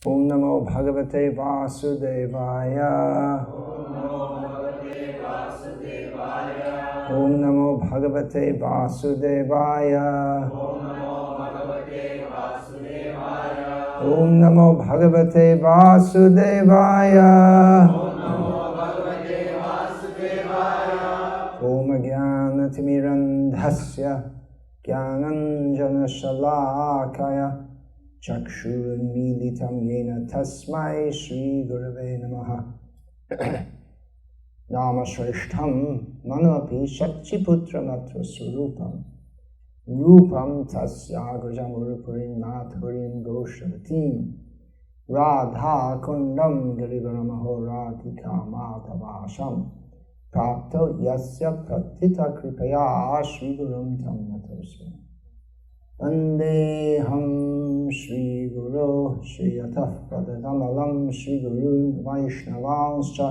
Om Namo Bhagavate Vasudevaya. Om Namo Bhagavate Vasudevaya. Om Namo Bhagavate Vasudevaya. Om Jnanatimirandhasya Jnananjana Shalakaya Chakshurunmilitam Yena Tasmai Shri Gurave Namaha. Namashrishtham Manapi Shakchiputra Matra Surupam Rupam Tasyagrajam Urupurin Mathurin Goshavatim Radha Kundam Girivaramaho Radhika Matavasham Prapto Yasya Pratita Kripaya Shri Gurum Tam Natosmi Vandeham Shri Guru Shri Yataf Pradamalam Shri Guru Vaishnavanscha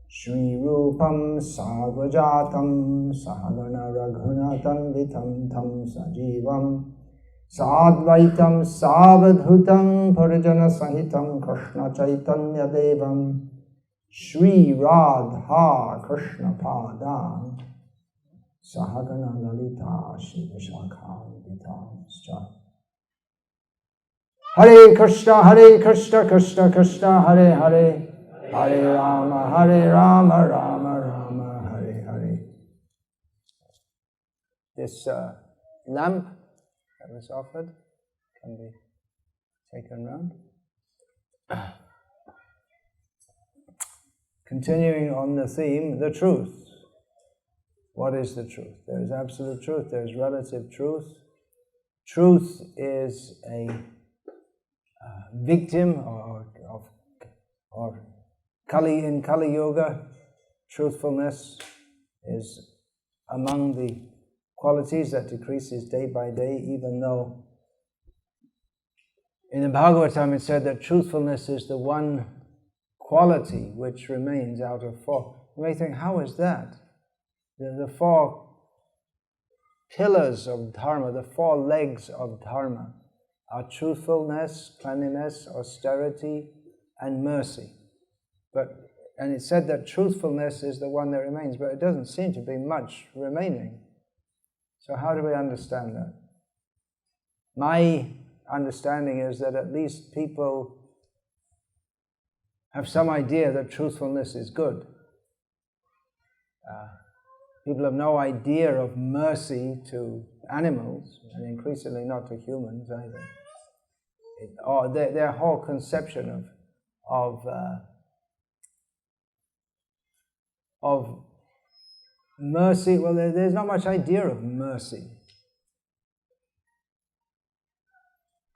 Shri Rupam Sagrajatam Sahagana Raghunatam Vitam Tam Sajivam Sadvaitam Savadhutam Parijana Sahitam Krishna Chaitanya Devam Shri Radha Krishna Padam Sahagana Lalita Shri Vishakha Vitamscha. Hare Krishna Krishna Krishna Hare Hare Hare Rama Rama Rama Hare Hare. This lamp that was offered can be taken round. Continuing on the theme, the truth. What is the truth? There is absolute truth, there is relative truth. Truth is a victim or Kali in Kali Yoga. Truthfulness is among the qualities that decreases day by day, even though in the Bhagavatam it said that truthfulness is the one quality which remains out of four. You may think, how is that? The four pillars of Dharma, the four legs of Dharma are truthfulness, cleanliness, austerity, and mercy. And it said that truthfulness is the one that remains, but it doesn't seem to be much remaining. So how do we understand that? My understanding is that at least people have some idea that truthfulness is good. People have no idea of mercy to animals, and increasingly not to humans either. Their whole conception of mercy, well, there's not much idea of mercy.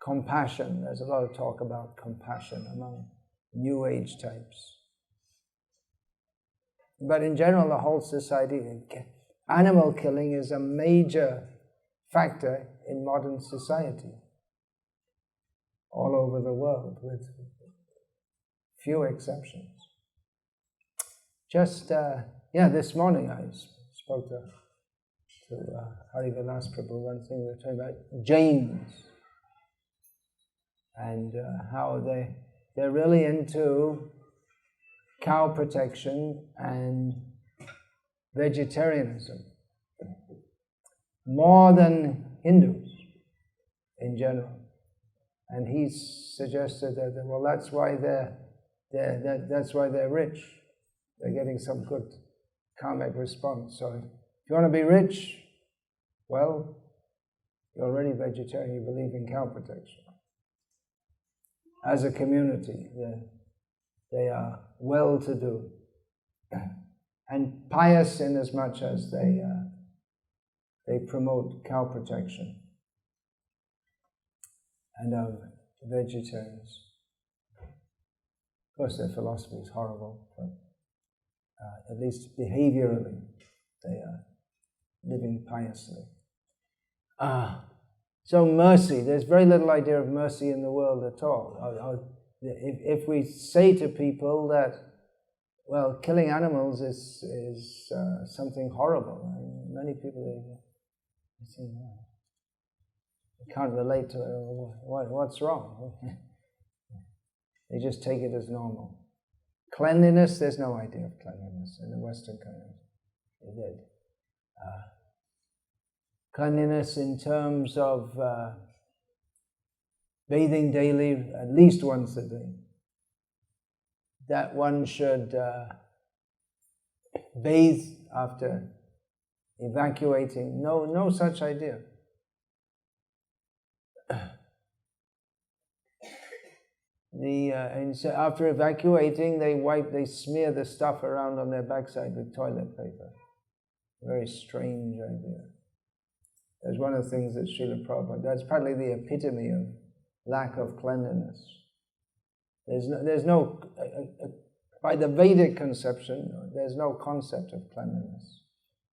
Compassion, there's a lot of talk about compassion among New Age types. But in general, the whole society, animal killing is a major factor in modern society, all over the world, with few exceptions. Just, this morning I spoke to Hari Vilas Prabhu. One thing we were talking about Jains, and how they're really into cow protection and vegetarianism, more than Hindus in general. And he suggested that that's why they're rich. They're getting some good karmic response. So if you want to be rich, well, you're already vegetarian, you believe in cow protection. As a community, they are well-to-do and pious in as much as they promote cow protection and are vegetarians. Of course, their philosophy is horrible, but at least behaviorally, they are living piously. So mercy, there's very little idea of mercy in the world at all. If we say to people that, well, killing animals is something horrible, many people they say, well, they can't relate to it. What's wrong? They just take it as normal. Cleanliness, there's no idea of cleanliness in the Western countries. They did. Cleanliness in terms of bathing daily, at least once a day. That one should bathe after evacuating. No such idea. And so after evacuating, they smear the stuff around on their backside with toilet paper. Very strange idea. That's one of the things that Srila Prabhupada, that's probably the epitome of lack of cleanliness. There's no by the Vedic conception, there's no concept of cleanliness.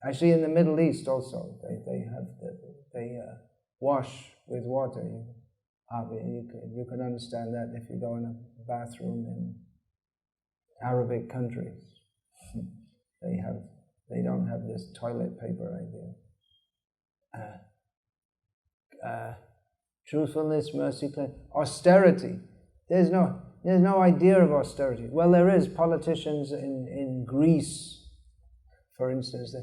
Actually, in the Middle East also, they wash with water. You can understand that if you go in a bathroom in Arabic countries. They don't have this toilet paper idea. Truthfulness, mercy, austerity. There's no idea of austerity. Well, there is. Politicians in Greece, for instance,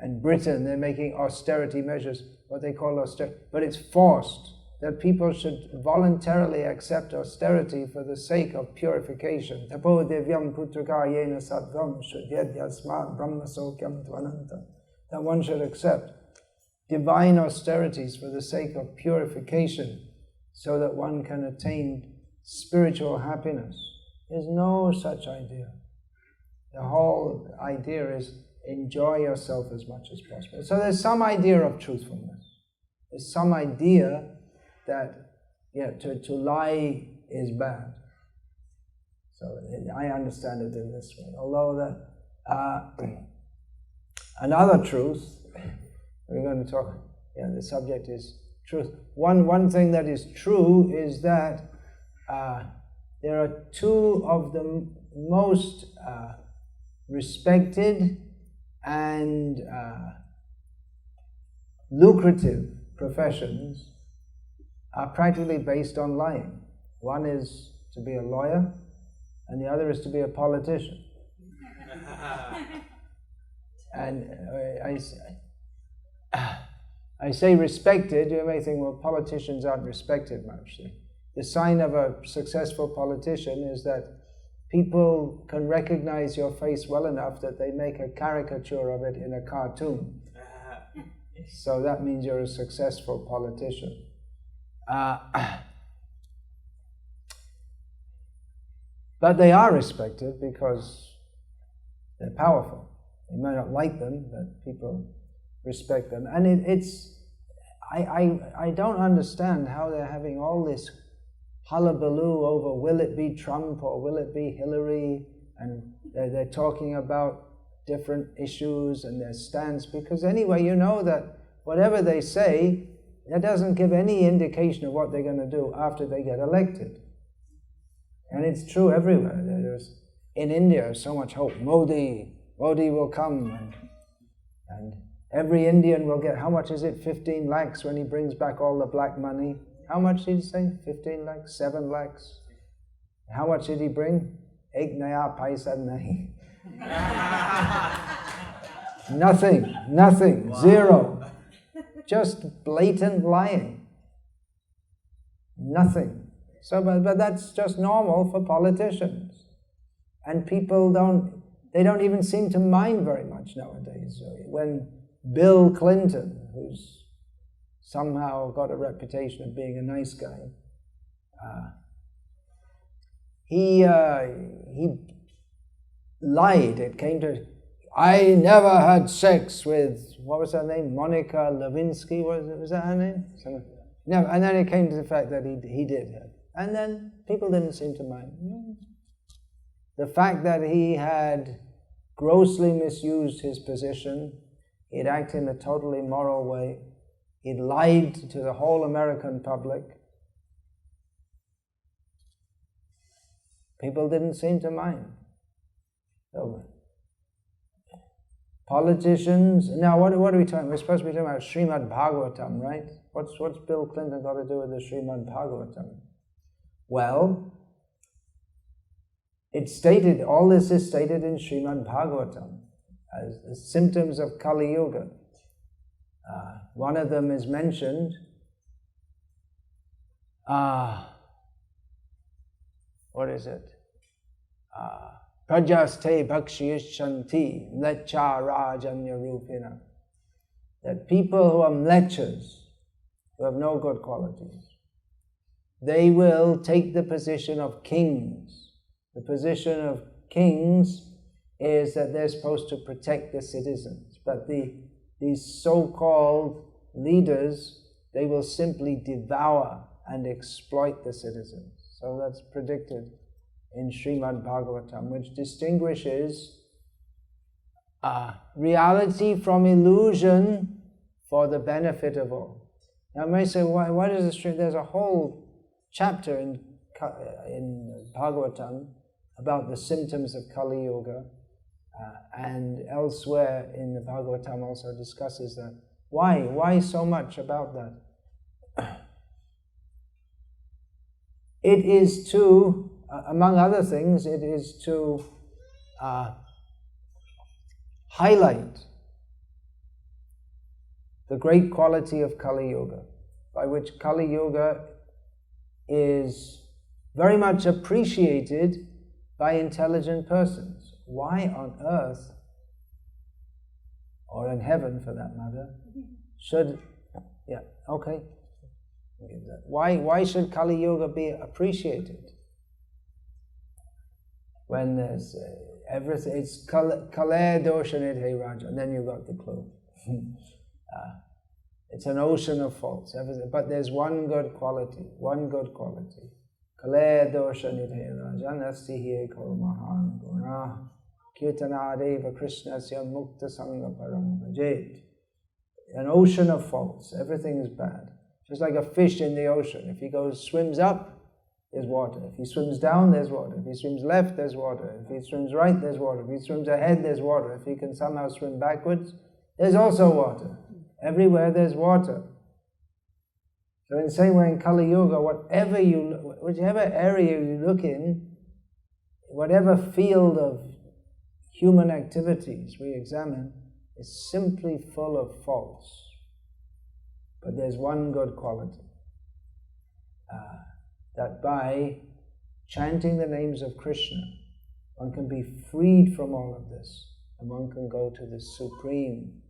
and Britain, they're making austerity measures, what they call austerity, but it's forced. That people should voluntarily accept austerity for the sake of purification. Tapo devyam putraka yena sattvam shuddhyasmat brahmasokyam tvananta. That one should accept divine austerities for the sake of purification so that one can attain spiritual happiness. There's no such idea. The whole idea is enjoy yourself as much as possible. So there's some idea of truthfulness. There's some idea that to lie is bad. So I understand it in this way. Although another truth, we're going to talk, the subject is truth. One thing that is true is that there are two of the most respected and lucrative professions are practically based on lying. One is to be a lawyer, and the other is to be a politician. And I say respected, you may think, well, politicians aren't respected much. The sign of a successful politician is that people can recognize your face well enough that they make a caricature of it in a cartoon. So that means you're a successful politician. But they are respected because they're powerful. You might not like them, but people respect them. And I don't understand how they're having all this hullabaloo over will it be Trump or will it be Hillary, and they're talking about different issues and their stance, because anyway, you know that whatever they say, that doesn't give any indication of what they're going to do after they get elected. And it's true everywhere. In India, so much hope. Modi will come, and every Indian will get, how much is it, 15 lakhs when he brings back all the black money? How much did he say? 15 lakhs? 7 lakhs? How much did he bring? Ek naya paisa nahi. Nothing, wow. Zero. Just blatant lying. Nothing. So, but that's just normal for politicians. And people don't even seem to mind very much nowadays. When Bill Clinton, who's somehow got a reputation of being a nice guy, he lied. It came to, I never had sex with, what was her name? Monica Lewinsky, was that her name? No, and then it came to the fact that he did have. And then people didn't seem to mind. The fact that he had grossly misused his position, he'd acted in a totally immoral way, he'd lied to the whole American public, people didn't seem to mind. So, politicians, now what are we talking? We're supposed to be talking about Srimad Bhagavatam, right? What's Bill Clinton got to do with the Srimad Bhagavatam? Well, it's stated, all this is stated in Srimad Bhagavatam as the symptoms of Kali Yuga. One of them is mentioned, what is it? Prajaste bhakshiyishanti mlecha rajanya rupina. That people who are mlechas, who have no good qualities, they will take the position of kings. The position of kings is that they're supposed to protect the citizens, but these so-called leaders, they will simply devour and exploit the citizens. So that's predicted in Srimad Bhagavatam, which distinguishes reality from illusion for the benefit of all. Now, I may say, why does this? There's a whole chapter in Bhagavatam about the symptoms of Kali Yuga, and elsewhere in the Bhagavatam also discusses that. Why so much about that? It is to, among other things, it is to highlight the great quality of Kali Yuga, by which Kali Yuga is very much appreciated by intelligent persons. Why on earth, or in heaven for that matter, should, why should Kali Yuga be appreciated? When there's everything, it's kale doshanit he raja, and then you got the clue. It's an ocean of faults, everything, but there's one good quality. Kale doshanit he raja, nasti hi eko mahan guna, kirtanadeva krishnasya mukta sangha param bhajet. An ocean of faults, everything is bad. Just like a fish in the ocean. If he swims up, there's water. If he swims down, there's water. If he swims left, there's water. If he swims right, there's water. If he swims ahead, there's water. If he can somehow swim backwards, there's also water. Everywhere there's water. So in the same way in Kali Yuga, whichever area you look in, whatever field of human activities we examine, is simply full of faults. But there's one good quality. That by chanting the names of Krishna, one can be freed from all of this, and one can go to the supreme.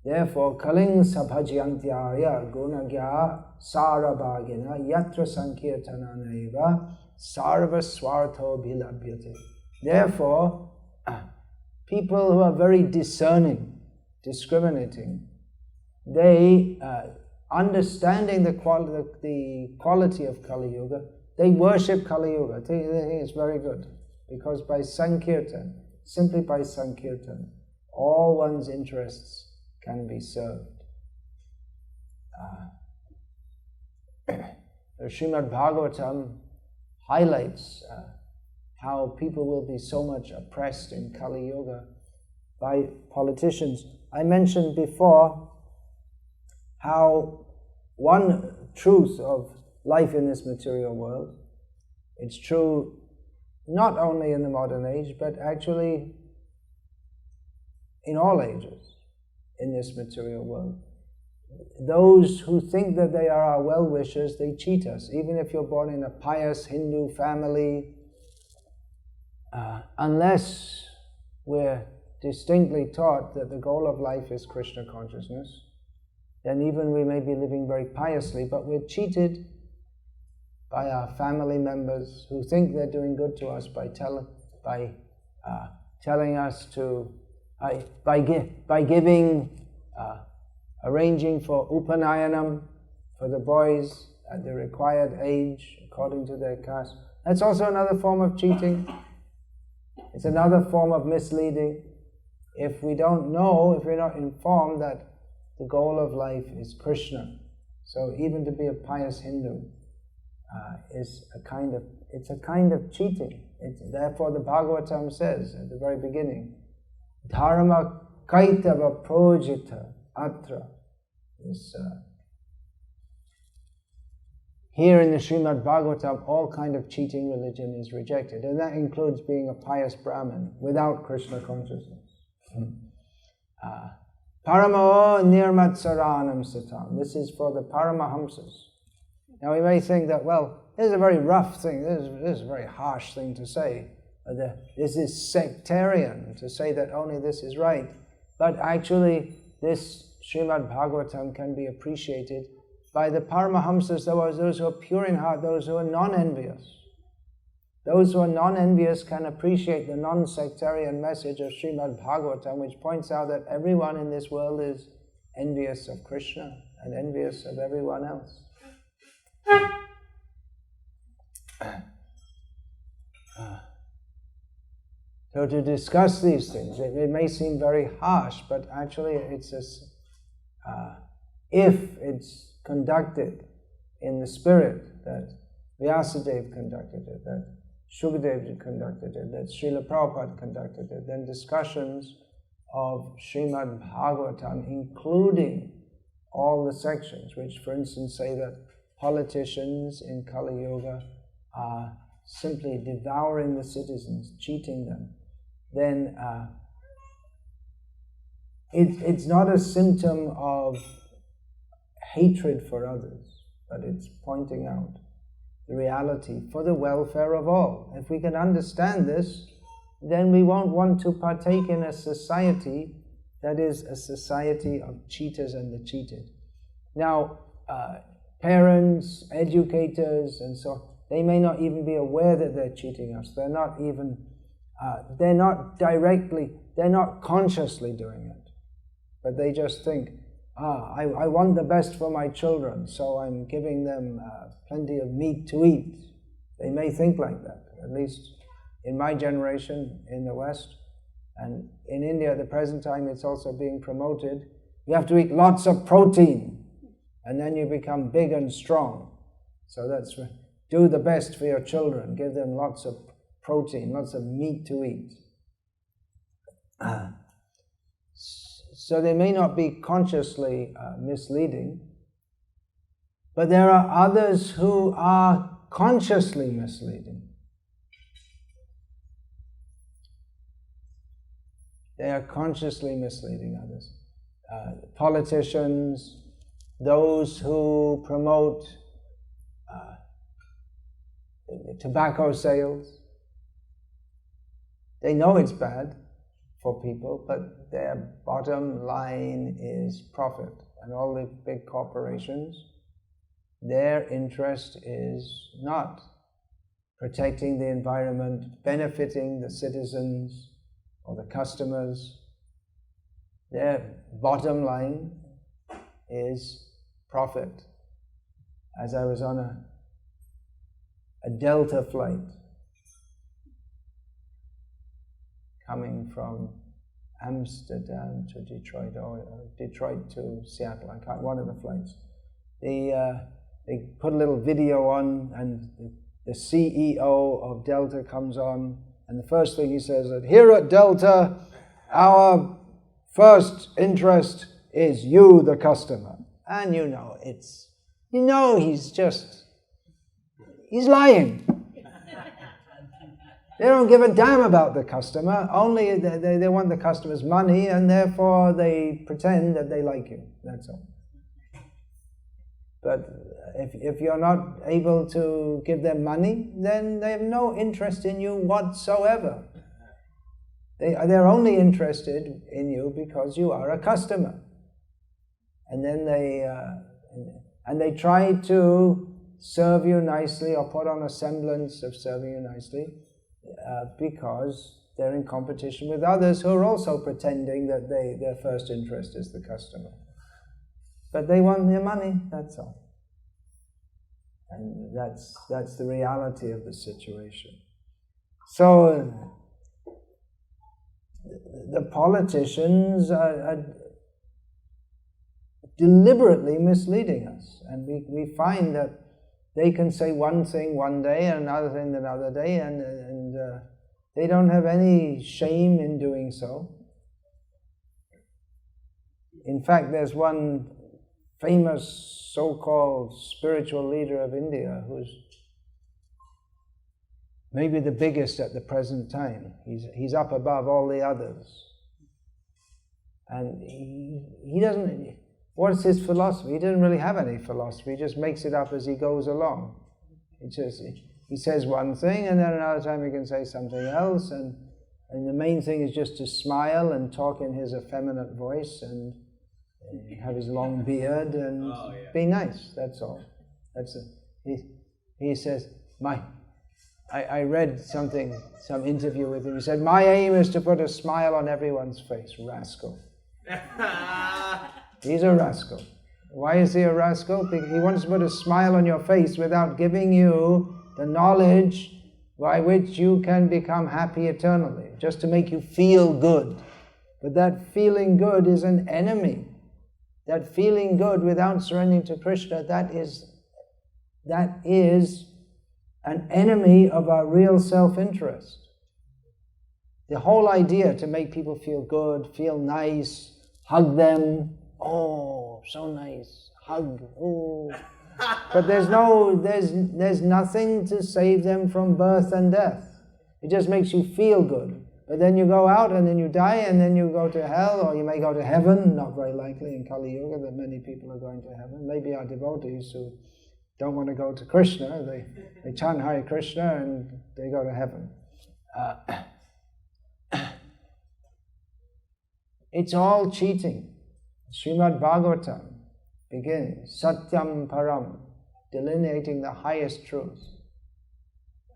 Therefore, kaling sabhajantyarya gunagya sarabhagina yatra sankirtananaiva sarva swartho bhilabhyate. Therefore, people who are very discerning, discriminating, they, understanding the quality of Kali Yuga, they worship Kali Yuga. They think it's very good, because by Sankirtan, simply by Sankirtan, all one's interests can be served. The Srimad Bhagavatam highlights how people will be so much oppressed in Kali Yuga by politicians. I mentioned before how one truth of life in this material world, it's true not only in the modern age, but actually in all ages in this material world. Those who think that they are our well-wishers, they cheat us. Even if you're born in a pious Hindu family, unless we're distinctly taught that the goal of life is Krishna consciousness, then even we may be living very piously, but we're cheated by our family members who think they're doing good to us by telling us to, by giving, arranging for upanayanam for the boys at the required age according to their caste. That's also another form of cheating. It's another form of misleading. If we don't know, if we're not informed that the goal of life is Krishna, so even to be a pious Hindu is a kind of cheating. Therefore, the Bhagavatam says at the very beginning, "Dharma kaitava projita atra." here in the Srimad Bhagavatam, all kind of cheating religion is rejected, and that includes being a pious Brahmin without Krishna consciousness. Paramo nirmatsaranam satam. This is for the Paramahamsas. Now we may think that, well, this is a very rough thing, this is a very harsh thing to say. This is sectarian, to say that only this is right. But actually, this Srimad Bhagavatam can be appreciated by the Paramahamsas, those who are pure in heart, those who are non-envious. Those who are non-envious can appreciate the non-sectarian message of Srimad Bhagavatam, which points out that everyone in this world is envious of Krishna and envious of everyone else. So to discuss these things, it may seem very harsh, but actually it's if it's conducted in the spirit that Vyasadeva conducted it, that Shukadeva conducted it, that Srila Prabhupada conducted it, then discussions of Srimad Bhagavatam, including all the sections, which for instance say that politicians in Kali Yuga are simply devouring the citizens, cheating them, then it's not a symptom of hatred for others, but it's pointing out the reality for the welfare of all. If we can understand this, then we won't want to partake in a society that is a society of cheaters and the cheated. Now, parents, educators, and so on, they may not even be aware that they're cheating us. They're not even, they're not consciously doing it. But they just think, I want the best for my children, so I'm giving them plenty of meat to eat. They may think like that, at least in my generation in the West. And in India at the present time, it's also being promoted. You have to eat lots of protein, and then you become big and strong. So that's, do the best for your children. Give them lots of protein, lots of meat to eat. So they may not be consciously misleading, but there are others who are consciously misleading. They are consciously misleading others. Politicians, those who promote tobacco sales, they know it's bad for people, but their bottom line is profit. And all the big corporations, their interest is not protecting the environment, benefiting the citizens or the customers. Their bottom line is profit. As I was on a Delta flight coming from Amsterdam to Detroit, or Detroit to Seattle, one of the flights. They put a little video on, and the CEO of Delta comes on, and the first thing he says is, here at Delta, our first interest is you, the customer. And he's lying. They don't give a damn about the customer, only they want the customer's money, and therefore they pretend that they like you, that's all. But if you're not able to give them money, then they have no interest in you whatsoever. They're only interested in you because you are a customer. And then they try to serve you nicely, or put on a semblance of serving you nicely, because they're in competition with others who are also pretending that their first interest is the customer. But they want their money, that's all. And that's the reality of the situation. So the politicians are deliberately misleading us, and we find that they can say one thing one day and another thing another day, and they don't have any shame in doing so. In fact, there's one famous so-called spiritual leader of India, who's maybe the biggest at the present time. He's up above all the others. And he doesn't, what's his philosophy? He doesn't really have any philosophy, he just makes it up as he goes along. He says one thing, and then another time he can say something else, and the main thing is just to smile and talk in his effeminate voice and have his long beard and be nice, that's all. He says, I read some interview with him, he said, my aim is to put a smile on everyone's face. Rascal. He's a rascal. Why is he a rascal? Because he wants to put a smile on your face without giving you the knowledge by which you can become happy eternally, just to make you feel good. But that feeling good is an enemy. That feeling good without surrendering to Krishna, that is an enemy of our real self-interest. The whole idea to make people feel good, feel nice, hug them, oh, so nice, hug, oh. But there's nothing to save them from birth and death. It just makes you feel good. But then you go out and then you die and then you go to hell, or you may go to heaven. Not very likely in Kali Yuga that many people are going to heaven. Maybe our devotees who don't want to go to Krishna, they chant Hare Krishna and they go to heaven. It's all cheating. Srimad Bhagavatam begins, Satyam Param, delineating the highest truth.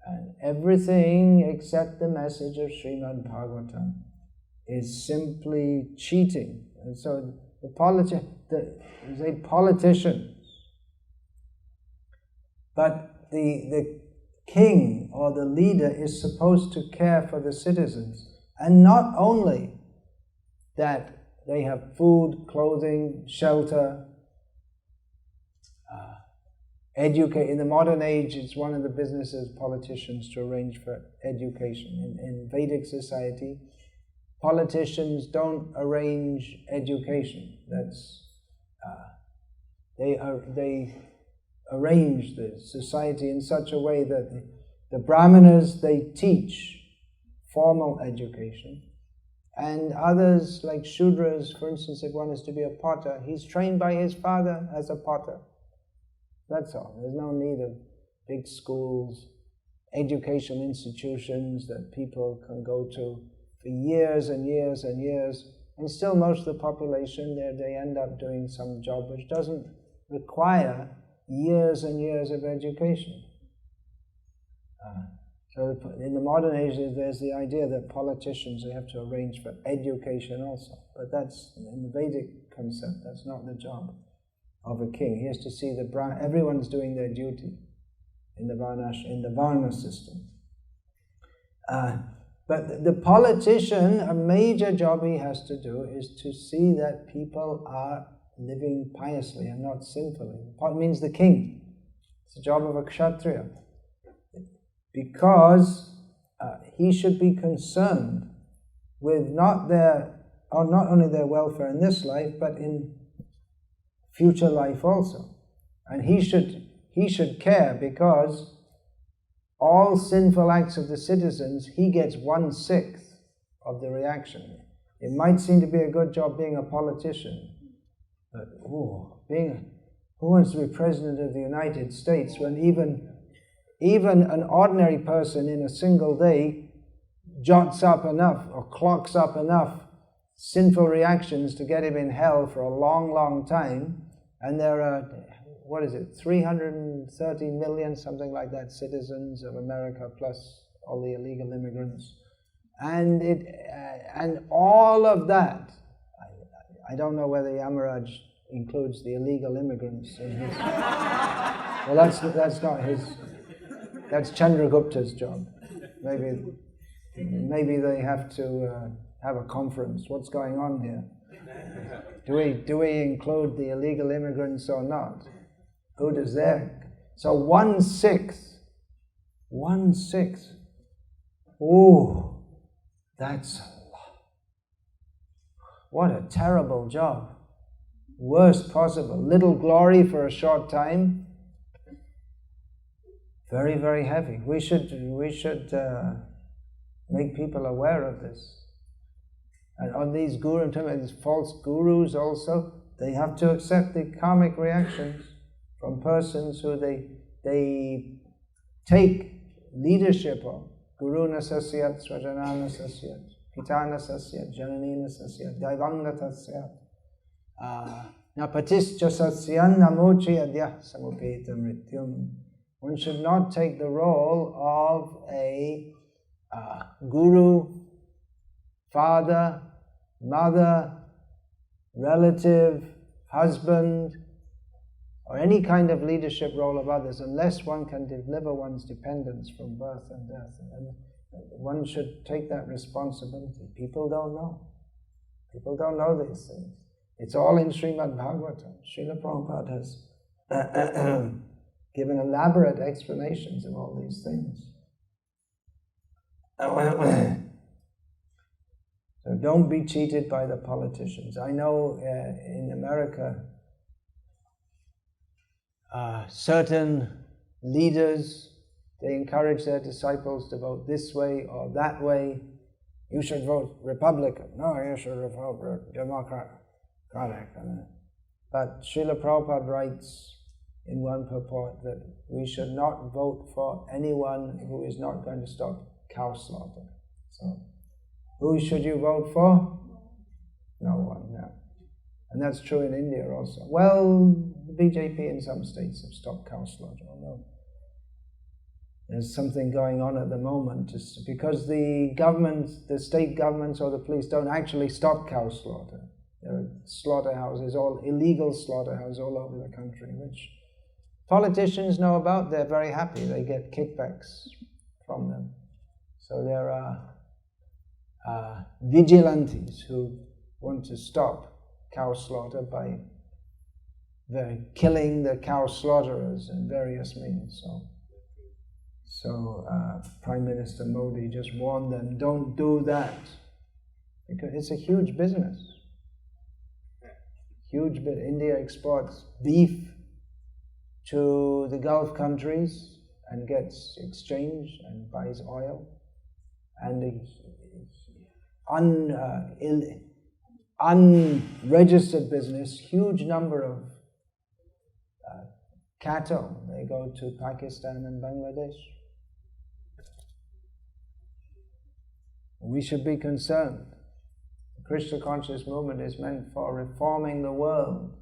And everything except the message of Srimad Bhagavatam is simply cheating. And so the politicians, but the king or the leader is supposed to care for the citizens. And not only that they have food, clothing, shelter, educate. In the modern age, it's one of the businesses of politicians to arrange for education. In Vedic society, politicians don't arrange education. They arrange the society in such a way that the Brahmanas, they teach formal education, and others, like Shudras, for instance, if one is to be a potter, he's trained by his father as a potter. That's all. There's no need of big schools, educational institutions that people can go to for years and years and years, and still most of the population, they end up doing some job which doesn't require years and years of education. So in the modern age, there's the idea that politicians, they have to arrange for education also. But that's, in the Vedic concept, that's not the job of a king. He has to see that everyone's doing their duty in the Varna system. But the politician, a major job he has to do is to see that people are living piously and not sinfully. What means the king? It's the job of a kshatriya. Because he should be concerned with not only their welfare in this life, but in future life also. And he should care, because all sinful acts of the citizens, he gets 1/6 of the reaction. It might seem to be a good job being a politician, but who wants to be President of the United States when even an ordinary person in a single day jots up enough or clocks up enough sinful reactions to get him in hell for a long, long time. And there are, 330 million, something like that, citizens of America, plus all the illegal immigrants. And all of that, I don't know whether Yamaraj includes the illegal immigrants in his... Well, that's not his... That's Chandragupta's job. Maybe they have to have a conference. What's going on here? Do we include the illegal immigrants or not? Who does that? So 1/6. 1/6. Ooh, that's a lot. What a terrible job. worst possible. Little glory for a short time, very, very heavy. We should make people aware of this. And on these these false gurus also, they have to accept the karmic reactions from persons who they take leadership of. Guruna sasyat, swajanana sasyat, pitana sasyat, jananina sasyat, daivanga tasyat. Napatischa satyan namochi adya samupeta mrityum. One should not take the role of a guru, father, mother, relative, husband, or any kind of leadership role of others unless one can deliver one's dependence from birth and death. And one should take that responsibility. People don't know. People don't know these things. It's all in Srimad Bhagavatam. Srila Prabhupada has given elaborate explanations of all these things. So don't be cheated by the politicians. I know in America, certain leaders, they encourage their disciples to vote this way or that way. You should vote Republican. No, you should vote Democratic. But Srila Prabhupada writes in one purport that we should not vote for anyone who is not going to stop cow slaughter. So, who should you vote for? No one, no. And that's true in India also. Well, the BJP in some states have stopped cow slaughter, although there's something going on at the moment, because the government, the state governments or the police don't actually stop cow slaughter. There are slaughterhouses, all illegal slaughterhouses all over the country, which politicians know about. They're very happy. They get kickbacks from them. So there are vigilantes who want to stop cow slaughter by killing the cow slaughterers in various means. So Prime Minister Modi just warned them, don't do that, because it's a huge business. Huge bit. India exports beef to the Gulf countries and gets exchange and buys oil. And the unregistered business, huge number of cattle, they go to Pakistan and Bangladesh. We should be concerned. The Krishna conscious movement is meant for reforming the world.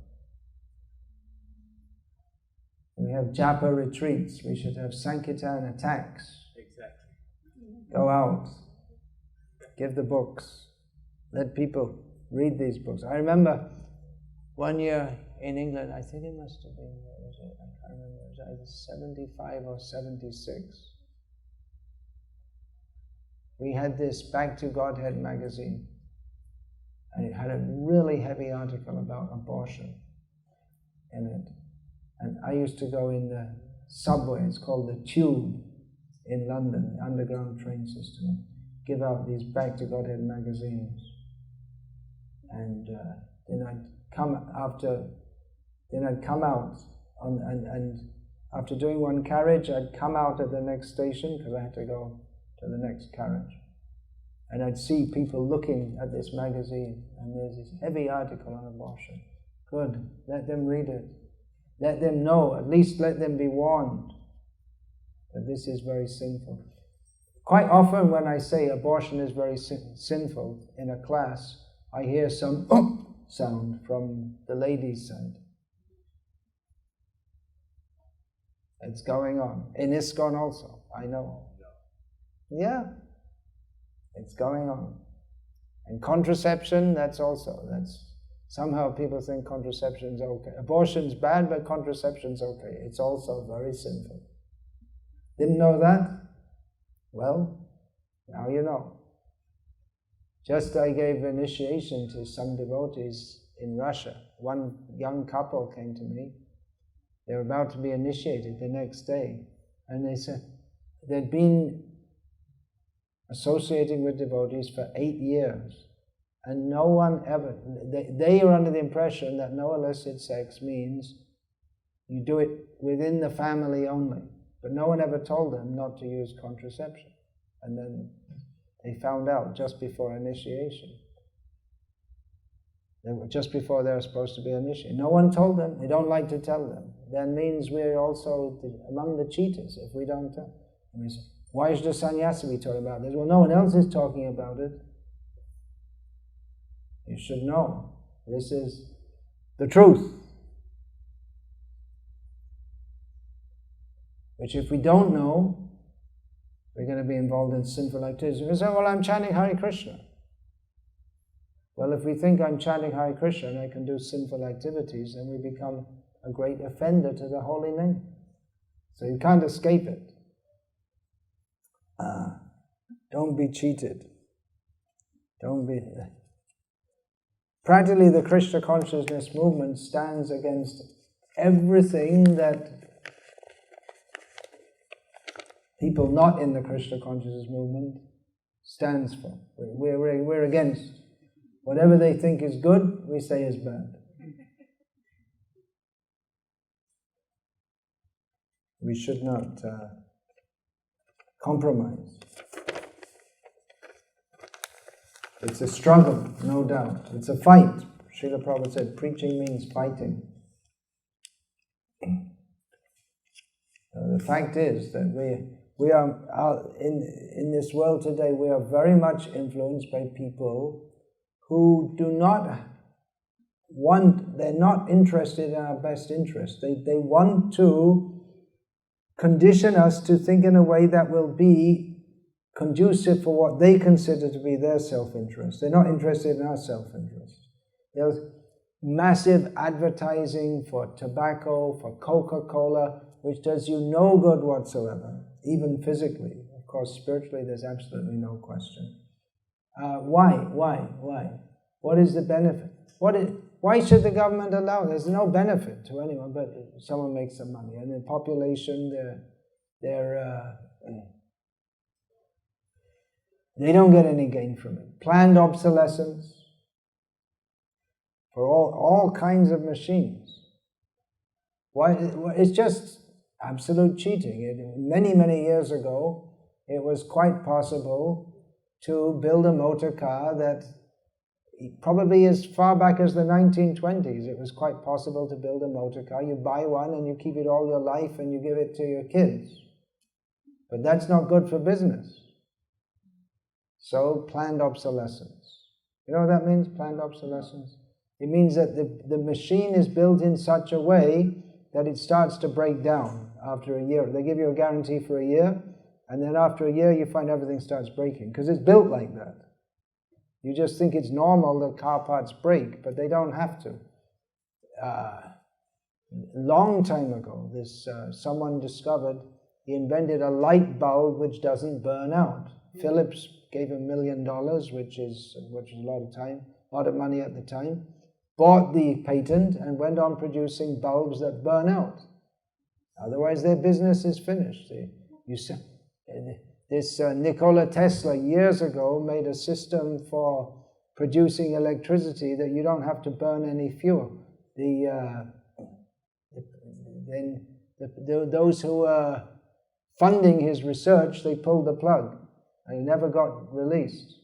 We have japa retreats. We should have Sankirtan attacks. Exactly. Go out, give the books, let people read these books. I remember one year in England, I think it must have been, what was it? I can't remember, it was either 75 or 76. We had this Back to Godhead magazine, and it had a really heavy article about abortion in it. And I used to go in the subway, it's called the Tube in London, the underground train system, give out these Back to Godhead magazines. And then I'd come out and after doing one carriage, I'd come out at the next station because I had to go to the next carriage. And I'd see people looking at this magazine, and there's this heavy article on abortion. Good, let them read it. Let them know, at least let them be warned that this is very sinful. Quite often when I say abortion is very sinful in a class, I hear some sound from the ladies' side. It's going on. In ISKCON also, I know. Yeah, it's going on. And contraception, that's somehow people think contraception's okay. Abortion's bad, but contraception's okay. It's also very sinful. Didn't know that? Well, now you know. Just I gave initiation to some devotees in Russia. One young couple came to me. They were about to be initiated the next day. And they said they'd been associating with devotees for 8 years. And no one ever, they are under the impression that no illicit sex means you do it within the family only. But no one ever told them not to use contraception. And then they found out just before initiation. Just before they were supposed to be initiated. No one told them. We don't like to tell them. That means we're also among the cheaters if we don't tell. And we say, why should the sannyasi be talking about this? Well, no one else is talking about it. You should know. This is the truth. Which if we don't know, we're going to be involved in sinful activities. We say, well, I'm chanting Hare Krishna. Well, if we think I'm chanting Hare Krishna and I can do sinful activities, then we become a great offender to the holy name. So you can't escape it. Don't be cheated. Don't be... Practically, the Krishna consciousness movement stands against everything that people not in the Krishna consciousness movement stands for. We're against. Whatever they think is good, we say is bad. We should not compromise. It's a struggle, no doubt. It's a fight. Srila Prabhupada said, preaching means fighting. The fact is that we are in this world today, we are very much influenced by people who do not want, they're not interested in our best interest. They want to condition us to think in a way that will be conducive for what they consider to be their self-interest. They're not interested in our self-interest. There's massive advertising for tobacco, for Coca-Cola, which does you no good whatsoever, even physically. Of course, spiritually, there's absolutely no question. Why? What is the benefit? Why should the government allow it? There's no benefit to anyone, but someone makes some money. And the population, they don't get any gain from it. Planned obsolescence for all kinds of machines. Why? It's just absolute cheating. Many years ago, it was quite possible to build a motor car that probably as far back as the 1920s, it was quite possible to build a motor car. You buy one and you keep it all your life and you give it to your kids. But that's not good for business. So, planned obsolescence. You know what that means, planned obsolescence? It means that the machine is built in such a way that it starts to break down after a year. They give you a guarantee for a year, and then after a year you find everything starts breaking, because it's built like that. You just think it's normal that car parts break, but they don't have to. Long time ago, someone discovered, he invented a light bulb which doesn't burn out. Philips gave him $1 million, which is a lot of money at the time, bought the patent and went on producing bulbs that burn out. Otherwise their business is finished. Nikola Tesla years ago made a system for producing electricity that you don't have to burn any fuel. Those who were funding his research, they pulled the plug and it never got released.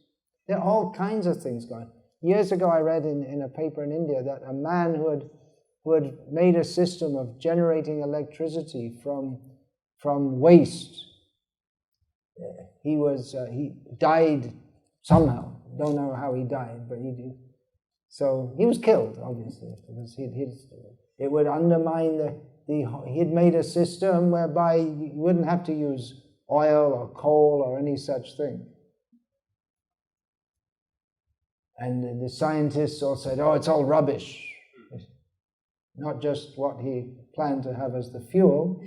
There are all kinds of things going on. Years ago I read in a paper in India that a man who had made a system of generating electricity from waste, he died somehow. Don't know how he died, but he did. So he was killed, obviously, because it would undermine he'd made a system whereby you wouldn't have to use oil or coal or any such thing. And the scientists all said, oh, it's all rubbish. Not just what he planned to have as the fuel,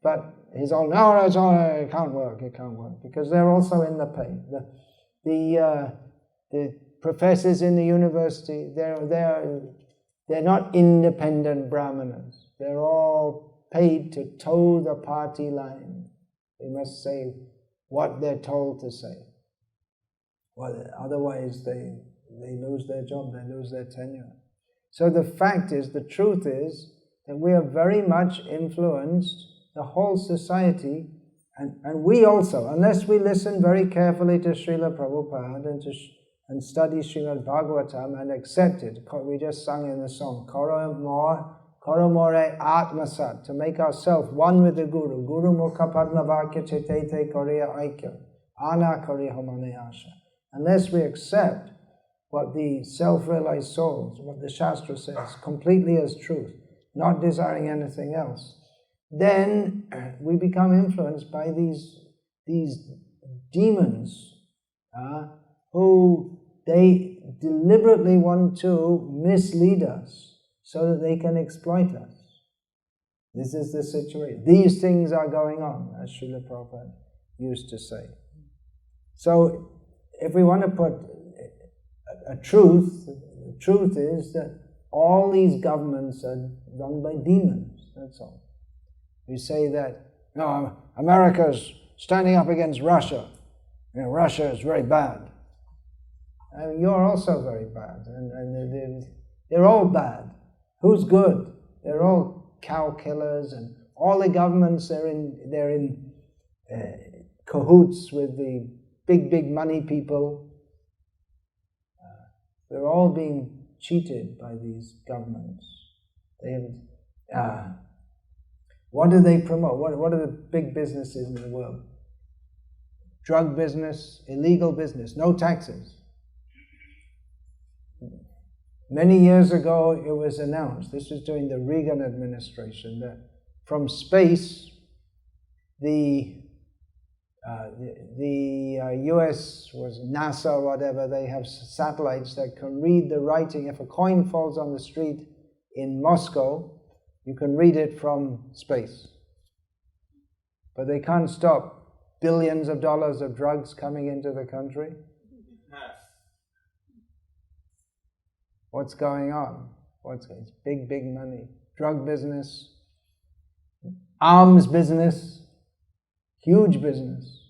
but he's all, no, it can't work, because they're also in the pay. The professors in the university, they're not independent brahmanas. They're all paid to toe the party line. They must say what they're told to say. Well, otherwise they lose their job, they lose their tenure. So the fact is, the truth is, that we are very much influenced, the whole society, and we also, unless we listen very carefully to Srila Prabhupada and study Srimad Bhagavatam and accept it. We just sung in the song, Karo more atmasat, to make ourselves one with the Guru. Guru mukha padma vakya chetete koriya aikya, ana koriya homane asha. Unless we accept what the self-realized souls, what the Shastra says, completely as truth, not desiring anything else, then we become influenced by these demons who they deliberately want to mislead us so that they can exploit us. This is the situation. These things are going on, as Srila Prabhupada used to say. So if we want to put a truth, the truth is that all these governments are run by demons, that's all. We say that, no, America's standing up against Russia. You know, Russia is very bad. I mean, you're also very bad, and they're all bad. Who's good? They're all cow killers, and all the governments, they're in cahoots with the big money people. They're all being cheated by these governments. What do they promote? What are the big businesses in the world? Drug business, illegal business, no taxes. Many years ago it was announced, this was during the Reagan administration, that from space the US, was NASA or whatever, they have satellites that can read the writing. If a coin falls on the street in Moscow, you can read it from space. But they can't stop billions of dollars of drugs coming into the country. What's going on? It's big money. Drug business, arms business, huge business.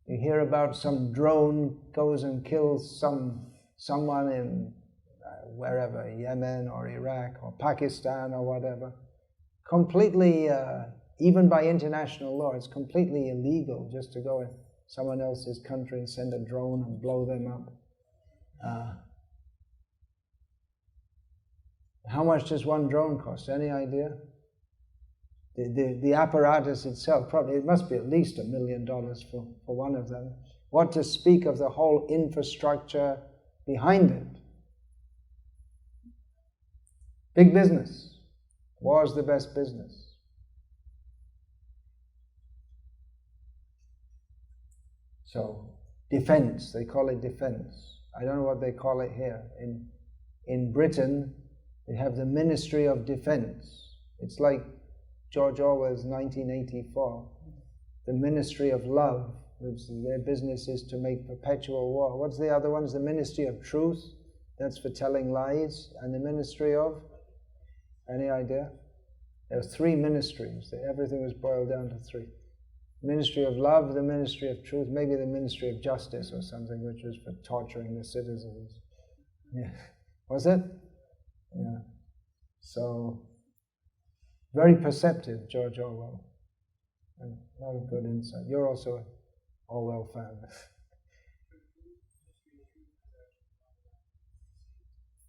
You hear about some drone goes and kills someone in wherever, Yemen or Iraq or Pakistan or whatever. Completely, even by international law, it's completely illegal just to go in someone else's country and send a drone and blow them up. How much does one drone cost? Any idea? The apparatus itself, probably, it must be at least $1 million for one of them. What to speak of the whole infrastructure behind it? Big business. War's the best business. So, defense, they call it defense. I don't know what they call it here. In Britain, they have the Ministry of Defense. It's like George Orwell's 1984. The Ministry of Love, which their business is to make perpetual war. What's the other one? It's the Ministry of Truth. That's for telling lies. And the Ministry of... Any idea? There were 3 ministries. Everything was boiled down to 3. Ministry of Love, the Ministry of Truth, maybe the Ministry of Justice or something, which was for torturing the citizens. Yeah. Was it? Yeah. So, very perceptive, George Orwell. And a lot of good insight. You're also an Orwell fan.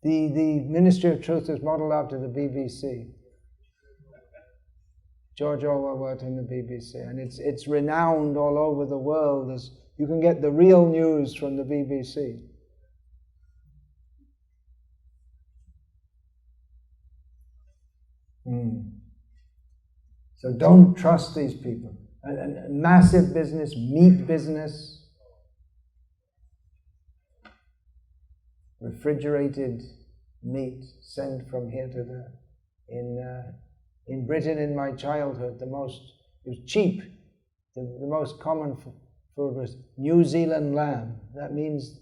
The Ministry of Truth is modeled after the BBC. George Orwell worked in the BBC, and it's renowned all over the world as you can get the real news from the BBC. So don't trust these people. A massive business, meat business, refrigerated meat sent from here to there. In Britain, in my childhood, it was cheap. The most common food was New Zealand lamb. That means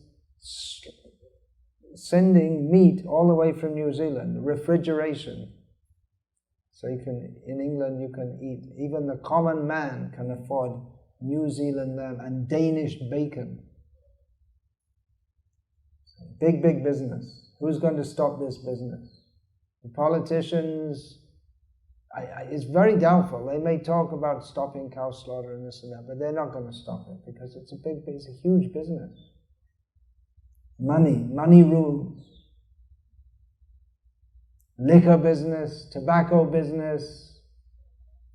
sending meat all the way from New Zealand, refrigeration. So in England you can eat, even the common man can afford New Zealand lamb and Danish bacon. Big, big business. Who's going to stop this business? The politicians, it's very doubtful. They may talk about stopping cow slaughter and this and that, but they're not going to stop it because it's a huge business. Money rules. Liquor business, tobacco business,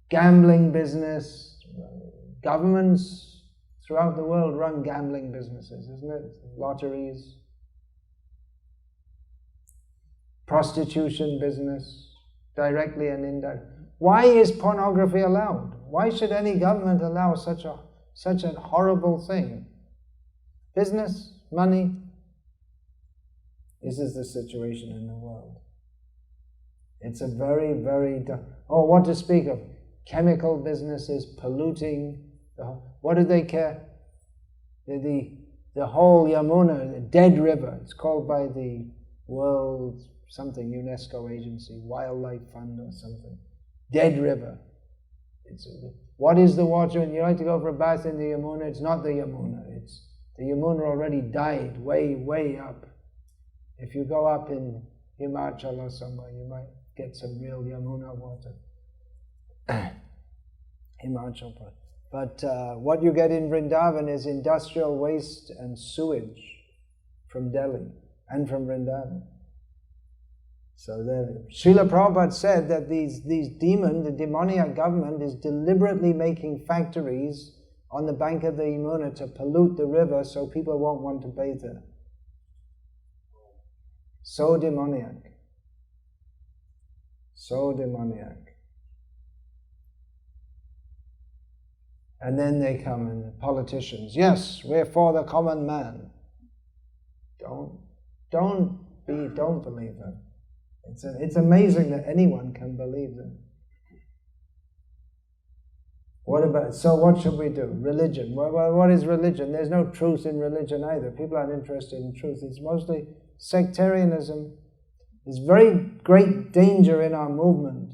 gambling business. Governments throughout the world run gambling businesses, isn't it? Lotteries. Prostitution business, directly and indirectly. Why is pornography allowed? Why should any government allow such a horrible thing? Business, money. This is the situation in the world. It's a very, very... what to speak of? Chemical businesses, polluting. What do they care? The whole Yamuna, the dead river, it's called by the World something UNESCO agency, Wildlife Fund or something. Dead river. What is the water? And you like to go for a bath in the Yamuna, it's not the Yamuna. The Yamuna already died way, way up. If you go up in Himachal or somewhere, you might get some real Yamuna water. Himachal. But what you get in Vrindavan is industrial waste and sewage from Delhi and from Vrindavan. So Srila Prabhupada said that these demons, the demoniac government, is deliberately making factories on the bank of the Yamuna to pollute the river so people won't want to bathe there. So demoniac. So demoniac. And then they come and the politicians, yes, we're for the common man. Don't believe them. It's amazing that anyone can believe them. So what should we do? Religion. Well, what is religion? There's no truth in religion either. People aren't interested in truth. It's mostly sectarianism. There's very great danger in our movement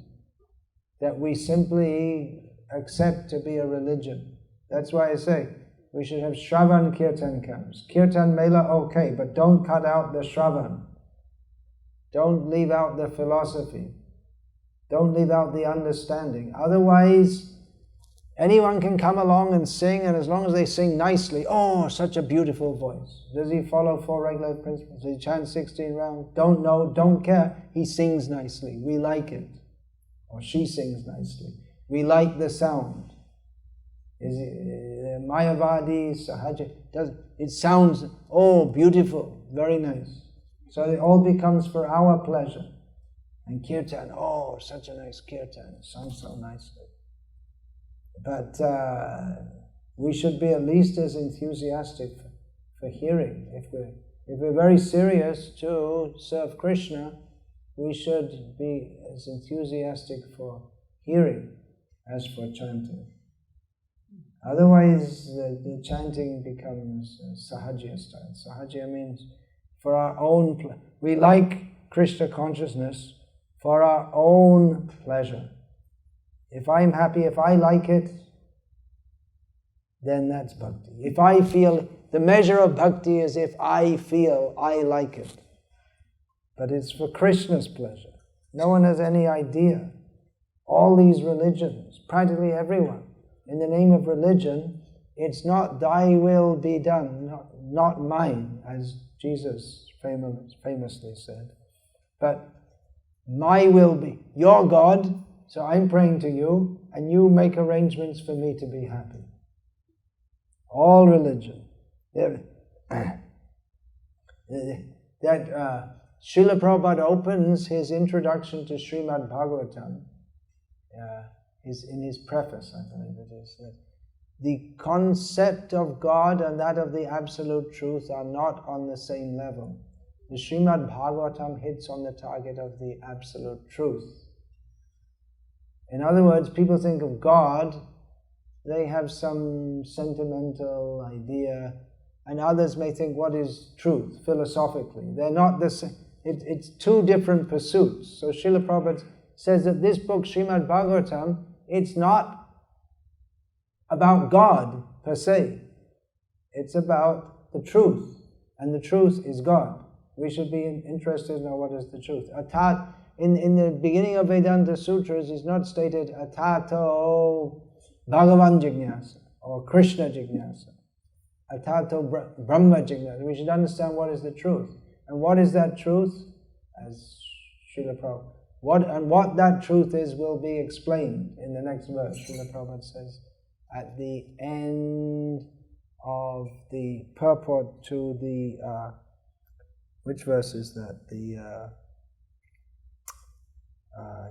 that we simply accept to be a religion. That's why I say we should have Shravan Kirtan camps. Kirtan Mela, okay, but don't cut out the Shravan. Don't leave out the philosophy. Don't leave out the understanding. Otherwise, anyone can come along and sing, and as long as they sing nicely, oh, such a beautiful voice. Does he follow 4 regular principles? Does he chant 16 rounds? Don't know, don't care. He sings nicely. We like it. Or she sings nicely. We like the sound. Is it Mayavadi, Sahaja? It sounds, oh, beautiful, very nice. So it all becomes for our pleasure. And kirtan, oh, such a nice kirtan, it sounds so nicely. But we should be at least as enthusiastic for hearing. If we're very serious to serve Krishna, we should be as enthusiastic for hearing as for chanting. Otherwise, the chanting becomes Sahajya style. Sahajya means for our own we like Krishna consciousness for our own pleasure. If I'm happy, if I like it, then that's bhakti. If I feel, the measure of bhakti is if I feel I like it. But it's for Krishna's pleasure. No one has any idea. All these religions, practically everyone, in the name of religion, it's not thy will be done, not mine, as Jesus famously said, but my will be, your God, so I'm praying to you, and you make arrangements for me to be happy. All religion. That Srila Prabhupada opens his introduction to Srimad Bhagavatam, in his preface, I believe it is, that the concept of God and that of the Absolute Truth are not on the same level. The Srimad Bhagavatam hits on the target of the Absolute Truth. In other words, people think of God, they have some sentimental idea, and others may think, what is truth, philosophically? They're not the same. It's two different pursuits. So Srila Prabhupada says that this book, Srimad Bhagavatam, it's not about God per se. It's about the truth. And the truth is God. We should be interested in what is the truth. In the beginning of Vedanta Sutras, it's not stated Atato Bhagavan Jignasa or Krishna Jignasa. Atato Brahma Jignasa. We should understand what is the truth. And what is that truth? As Srila Prabhupada. What that truth is will be explained in the next verse. Srila Prabhupada says, at the end of the purport to the, which verse is that? The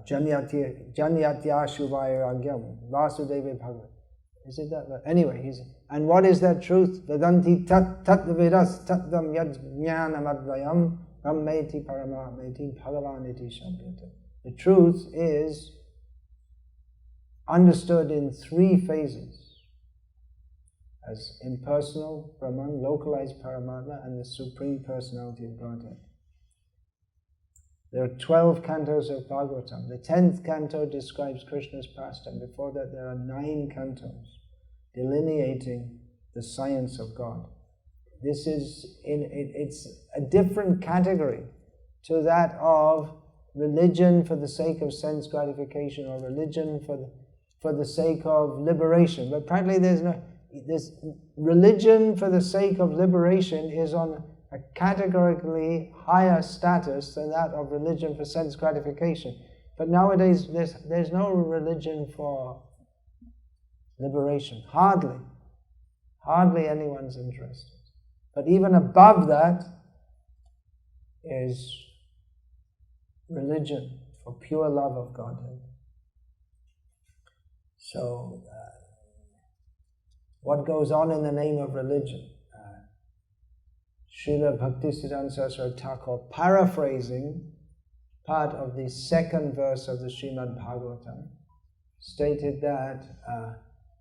Janyatyashu Vairagyam Vasudeva Bhagavat. Is it that? Anyway, and what is that truth? Vedanti tat vidas tatvam yad jnanam advayam brahmeti paramatmeti bhagavaniti shabdata. The truth is understood in three phases: as impersonal Brahman, localized Paramatma, and the Supreme Personality of Godhead. There are 12 cantos of Bhagavatam. The 10th canto describes Krishna's pastime. Before that, there are 9 cantos delineating the science of God. This is it's a different category to that of religion for the sake of sense gratification or religion for the sake of liberation. But practically, this religion for the sake of liberation is on a categorically higher status than that of religion for sense gratification. But nowadays, there's no religion for liberation. Hardly anyone's interested. But even above that is religion for pure love of Godhead. So, what goes on in the name of religion? Srila Bhaktisiddhanta Saraswati Thakur, paraphrasing part of the second verse of the Srimad Bhagavatam, stated that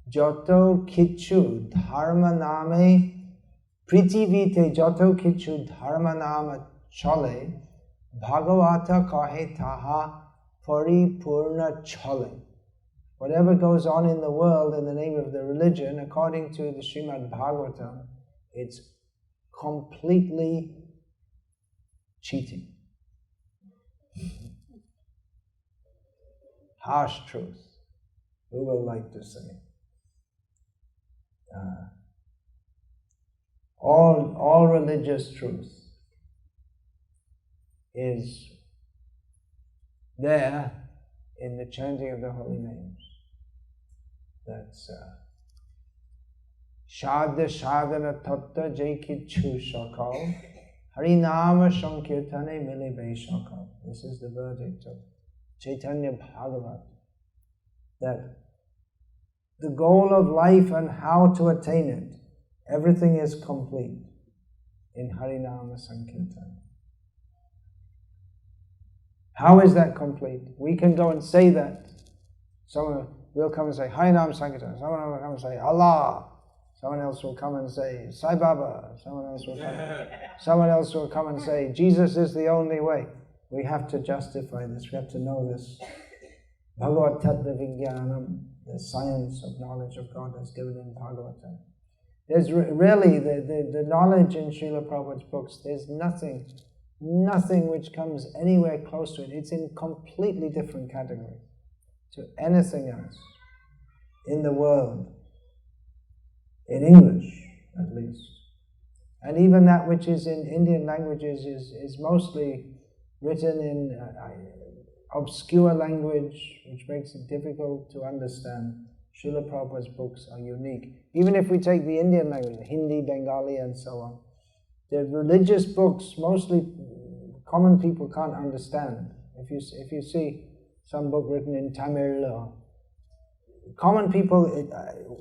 Joto Kichu Dharma Name Pritivite Joto Kichu Dharma Nama Chole Bhagavata Kahe Taha Paripurna Chole. Whatever goes on in the world in the name of the religion, according to the Srimad Bhagavatam, it's completely cheating. Harsh truth. Who will like to say? All religious truth is there in the chanting of the holy names. That's Shadya Shadana Tatta Jaikichu Shakal Harinama Sankirtane Milibe Shakal. This is the verdict of Chaitanya Bhagavat. That the goal of life and how to attain it, everything is complete in Harinama Sankirtana. How is that complete? We can go and say that. Someone will come and say Harinama Sankirtana. Someone will come and say Allah. Someone else will come and say Sai Baba. Someone else will come and say Jesus is the only way. We have to justify this. We have to know this. Bhagavat Tattva Vijnanam, the science of knowledge of God is given in Bhagavatam. There's really the knowledge in Srila Prabhupada's books. There's nothing which comes anywhere close to it. It's in completely different category to anything else in the world. In English, at least. And even that which is in Indian languages is mostly written in obscure language, which makes it difficult to understand. Srila Prabhupada's books are unique. Even if we take the Indian language, Hindi, Bengali, and so on, the religious books, mostly common people can't understand. If you see some book written in Tamil or common people,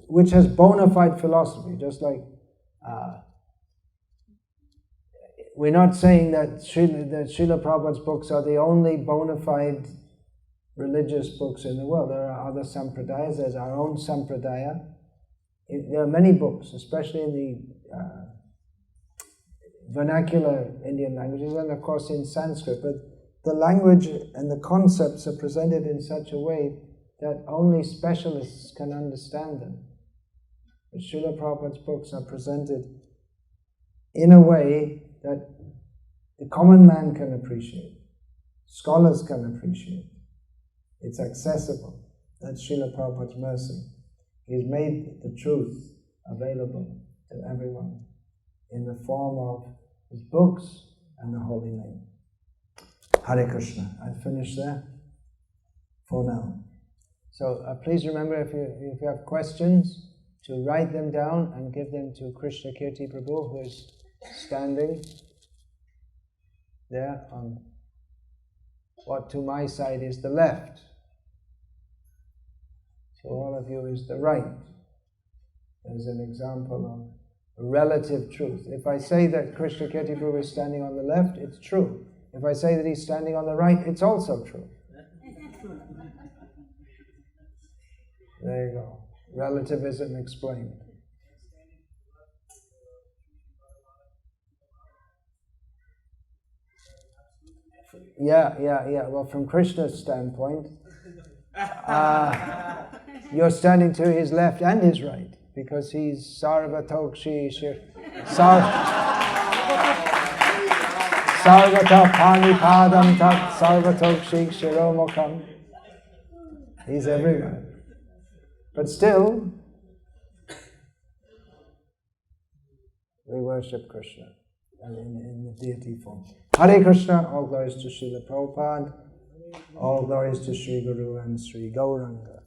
which has bona fide philosophy, just like we're not saying that Srila Prabhupada's books are the only bona fide religious books in the world. There are other sampradayas. There's our own sampradaya. There are many books, especially in the vernacular Indian languages, and of course in Sanskrit. But the language and the concepts are presented in such a way that only specialists can understand them. But Srila Prabhupada's books are presented in a way that the common man can appreciate, scholars can appreciate. It's accessible. That's Srila Prabhupada's mercy. He's made the truth available to everyone in the form of his books and the holy name. Hare Krishna. I finish there for now. So please remember, if you have questions, to write them down and give them to Krishna Kirti Prabhu, who is standing there on what to my side is the left. So all of you is the right. There's an example of a relative truth. If I say that Krishna Kirti Prabhu is standing on the left, it's true. If I say that he's standing on the right, it's also true. There you go. Relativism explained. Yeah. Well, from Krishna's standpoint, you're standing to his left and his right, because he's Sarvatokshi Shir Sarvata Panipadam Tat Sarvatokshi Shiromokam. He's everywhere. But still, we worship Krishna in the deity form. Hare Krishna, all glories to Srila Prabhupada, all glories to Sri Guru and Sri Gauranga.